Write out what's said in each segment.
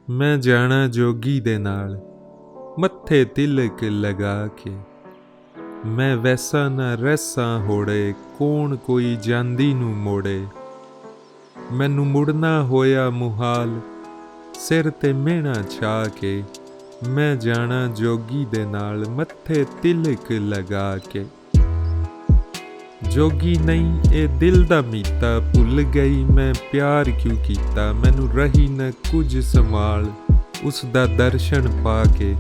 मैं जाना जोगी दे नाल मत्थे तिलक लगा के। मैं वैसा ना रैसा होड़े कौन कोई जांदी नू मोड़े। मैनू मुड़ना होया मुहाल सिर ते मेहना छा के। मैं जाना जोगी दे नाल मत्थे तिलक लगा के। जोगी नहीं ए दिल दा मीता भुल गई मैं प्यार क्यों कीता। मैनू रही न कुछ संभाल उसदा दर्शन पाके।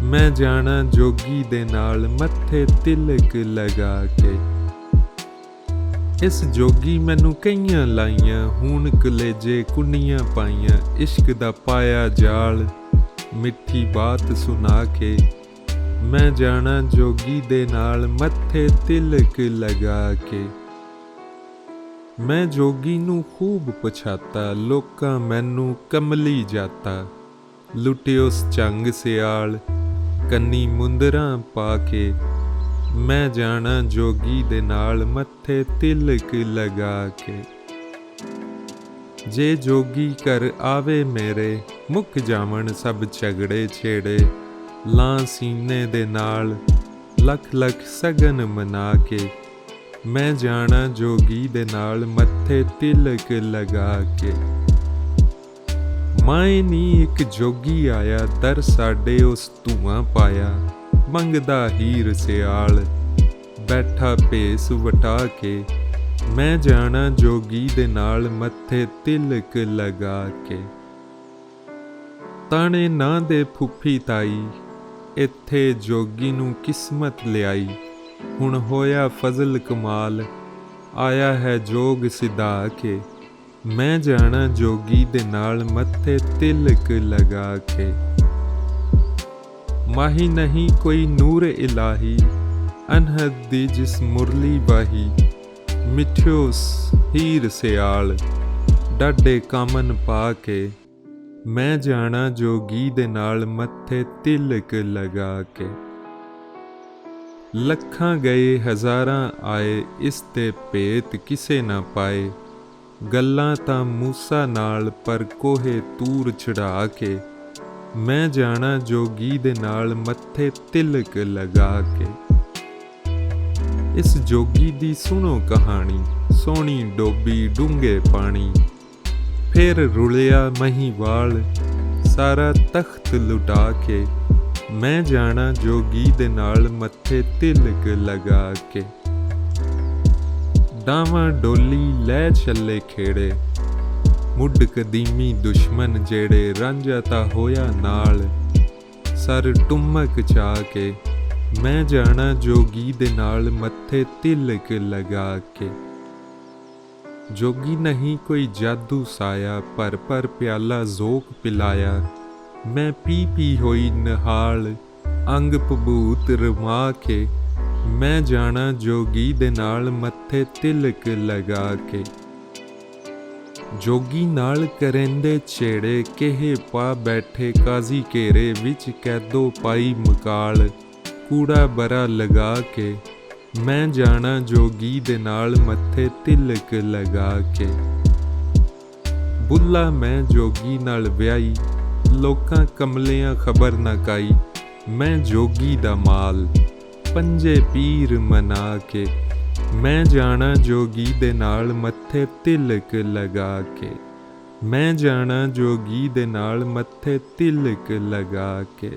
मैं जाना जोगी दे नाल मत्थे तिलक लगा के। इस जोगी मैनू कईयां लाइयां हुण कलेजे कुन्नियां पाइयां। इश्क दा पाया जाल मिठी बात सुना के। मैं जाना जोगी दे नाल मत्थे तिलक लगा के। मैं जोगी नू खूब पछाता लोकां मैनू कमली जाता। लुटियोस चंग सियाल कन्नी मुंदरां पाके। मैं जाना जोगी दे नाल मत्थे तिलक लगा के। जे जोगी कर आवे मेरे मुक जावन सब झगड़े छेड़े। लां सीने दे नाल लख लख सगन मना के। मैं जाना जोगी दे नाल मत्थे तिलक लगा के। माए नी एक जोगी आया दर साडे उस धुआं पाया। मंगदा हीर सियाल बैठा भेस वटा के। मैं जाना जोगी दे नाल मत्थे तिलक लगा के। ताने ना दे फुफी ताई इत्थे जोगी नू किस्मत लियाई। हुण होया फजल कमाल आया है जोग सिधा के। मैं जाना जोगी दे नाल मत्थे तिलक लगा के। माही नहीं कोई नूर इलाही अनहद दी जिस मुरली बाही। मिठियोस हीर सियाल डाडे कामन पा के। मैं जाना जोगी दे नाल मत्थे तिलक लगा के। लखां गए हज़ारां आए इस ते भेत किसे ना पाए। गल्लां तां मूसा नाल पर कोहे तूर चढ़ा के। मैं जाना जोगी दे नाल मत्थे तिलक लगा के। इस जोगी दी सुनो कहानी सोहनी डोबी डूंगे पानी। फिर रुलिया महीवाल सारा तख्त लुटा के। मैं जाना जोगी दे नाल मत्थे तिलक लगा के। डावां डोली लै चले खेड़े मुड कदीमी दुश्मन जेड़े। रांझा ता होया नाल सर टुमक चा के। मैं जाना जोगी दे नाल मत्थे तिलक लगा के। जोगी नहीं कोई जादू साया पर प्याला जोक पिलाया। मैं पी होई नहाल अंग भबूत रमा के। मैं जाना जोगी दे नाल मत्थे तिलक लगा के। जोगी नाल करेंदे छेड़े केहे पा बैठे काजी घेरे विच कैदो पाई मकाल कूड़ा बरा लगा के। मैं जाना जोगी दे नाल मत्थे तिलक लगा के। बुल्ला मैं जोगी नाल व्याई लोकां कमलियां खबर ना काई। मैं जोगी दा माल पंजे पीर मना के। मैं जाना जोगी दे नाल मत्थे तिलक लगा के। मैं जाना जोगी दे नाल मत्थे तिलक लगा के।